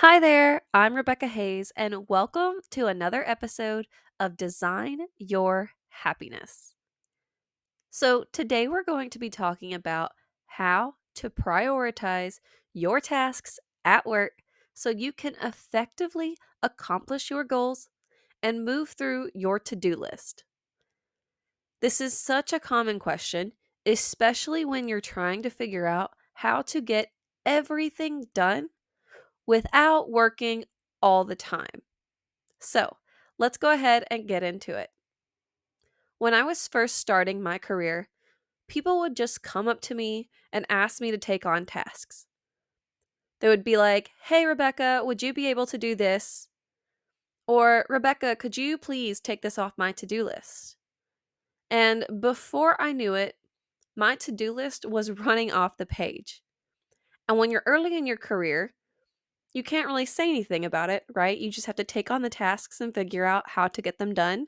Hi there, I'm Rebecca Hayes, and welcome to another episode of Design Your Happiness. So, today we're going to be talking about how to prioritize your tasks at work so you can effectively accomplish your goals and move through your to do list. This is such a common question, especially when you're trying to figure out how to get everything done without working all the time. So, let's go ahead and get into it. When I was first starting my career, people would just come up to me and ask me to take on tasks. They would be like, "Hey, Rebecca, would you be able to do this?" Or, "Rebecca, could you please take this off my to do list?" And before I knew it, my to do list was running off the page. And when you're early in your career, you can't really say anything about it, right? You just have to take on the tasks and figure out how to get them done.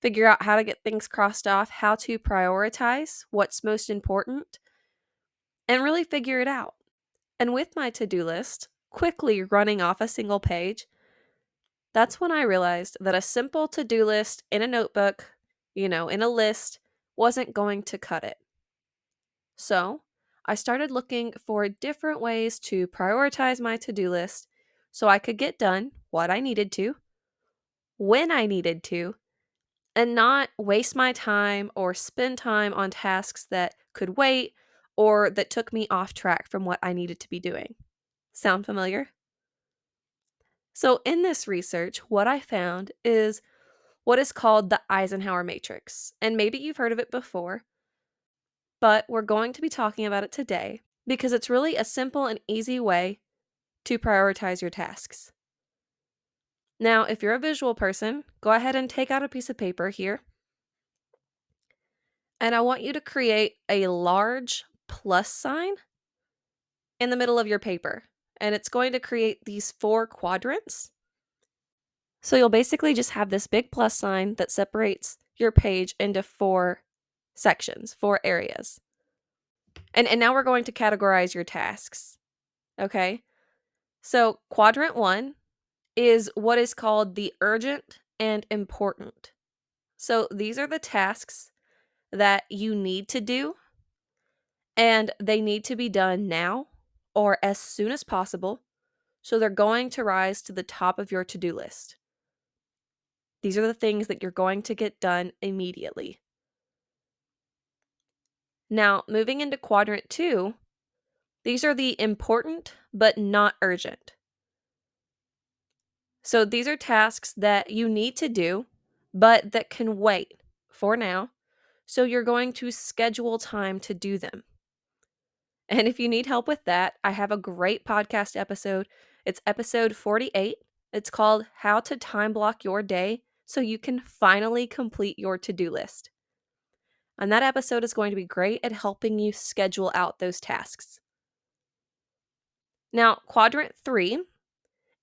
Figure out how to get things crossed off, how to prioritize what's most important, and really figure it out. And with my to do list quickly running off a single page, that's when I realized that a simple to do list in a notebook, in a list, wasn't going to cut it. So I started looking for different ways to prioritize my to do list so I could get done what I needed to, when I needed to, and not waste my time or spend time on tasks that could wait or that took me off track from what I needed to be doing. Sound familiar? So, in this research, what I found is what is called the Eisenhower matrix. And maybe you've heard of it before, but we're going to be talking about it today because it's really a simple and easy way to prioritize your tasks. Now, if you're a visual person, go ahead and take out a piece of paper here. And I want you to create a large plus sign in the middle of your paper. And it's going to create these 4 quadrants. So you'll basically just have this big plus sign that separates your page into 4 sections, 4 areas. And now we're going to categorize your tasks. Okay? So quadrant 1 is what is called the urgent and important. So these are the tasks that you need to do, and they need to be done now or as soon as possible. So they're going to rise to the top of your to do list. These are the things that you're going to get done immediately. Now, moving into quadrant 2, these are the important but not urgent. So these are tasks that you need to do, but that can wait for now. So you're going to schedule time to do them. And if you need help with that, I have a great podcast episode. It's episode 48. It's called How to Time Block Your Day so you can finally complete your to-do list. And that episode is going to be great at helping you schedule out those tasks. Now, quadrant 3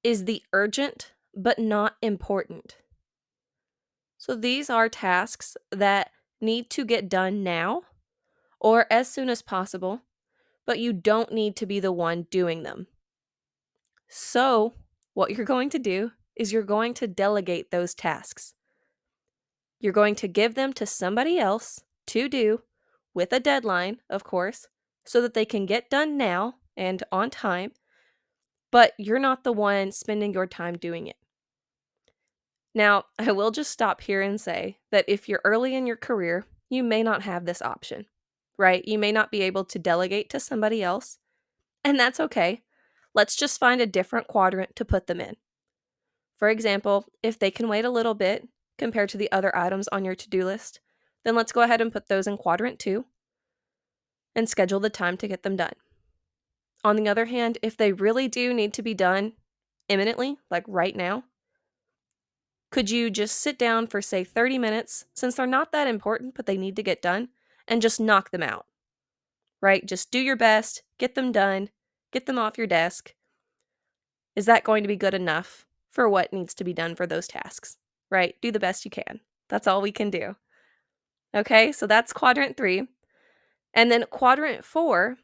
is the urgent but not important. So these are tasks that need to get done now or as soon as possible, but you don't need to be the one doing them. So, what you're going to do is you're going to delegate those tasks. You're going to give them to somebody else to do with a deadline, of course, so that they can get done now and on time, but you're not the one spending your time doing it. Now, I will just stop here and say that if you're early in your career, you may not have this option, right? You may not be able to delegate to somebody else, and that's okay. Let's just find a different quadrant to put them in. For example, if they can wait a little bit compared to the other items on your to-do list, then let's go ahead and put those in quadrant 2 and schedule the time to get them done. On the other hand, if they really do need to be done imminently, like right now, could you just sit down for, say, 30 minutes, since they're not that important, but they need to get done, and just knock them out, right? Just do your best, get them done, get them off your desk. Is that going to be good enough for what needs to be done for those tasks, right? Do the best you can. That's all we can do. Okay, so that's quadrant 3. And then quadrant 4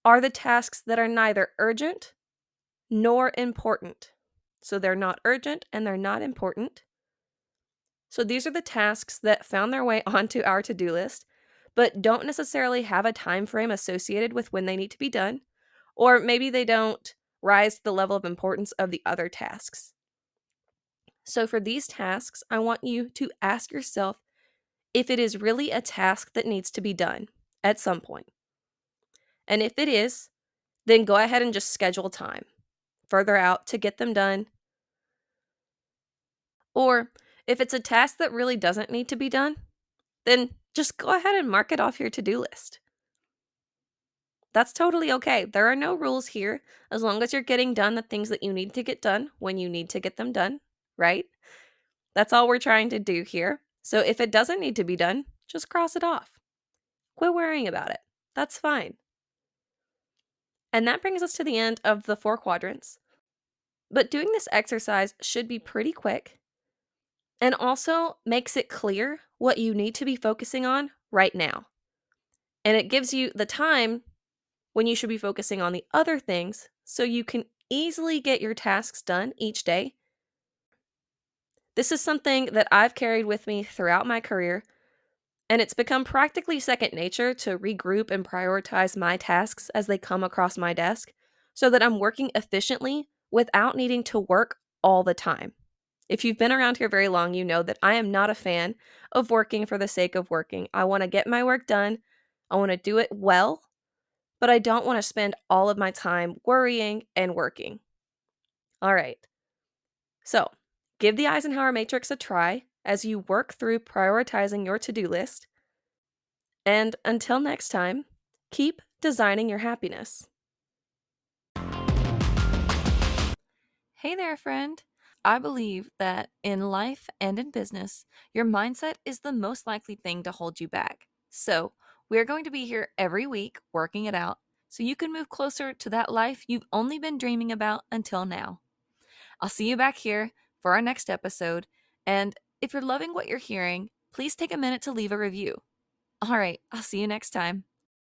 are the tasks that are neither urgent nor important. So they're not urgent and they're not important. So these are the tasks that found their way onto our to-do list, but don't necessarily have a time frame associated with when they need to be done, or maybe they don't rise to the level of importance of the other tasks. So for these tasks, I want you to ask yourself if it is really a task that needs to be done at some point. And if it is, then go ahead and just schedule time further out to get them done. Or if it's a task that really doesn't need to be done, then just go ahead and mark it off your to-do list. That's totally okay. There are no rules here as long as you're getting done the things that you need to get done when you need to get them done, right? That's all we're trying to do here. So if it doesn't need to be done, just cross it off. Quit worrying about it. That's fine. And that brings us to the end of the 4 quadrants. But doing this exercise should be pretty quick and also makes it clear what you need to be focusing on right now. And it gives you the time when you should be focusing on the other things so you can easily get your tasks done each day. This is something that I've carried with me throughout my career, and it's become practically second nature to regroup and prioritize my tasks as they come across my desk so that I'm working efficiently without needing to work all the time. If you've been around here very long, you know that I am not a fan of working for the sake of working. I want to get my work done. I want to do it well, but I don't want to spend all of my time worrying and working. All right. So, give the Eisenhower matrix a try as you work through prioritizing your to-do list. And until next time, keep designing your happiness. Hey there, friend. I believe that in life and in business, your mindset is the most likely thing to hold you back. So, we're going to be here every week working it out so you can move closer to that life you've only been dreaming about until now. I'll see you back here for our next episode. And if you're loving what you're hearing, please take a minute to leave a review. All right, I'll see you next time.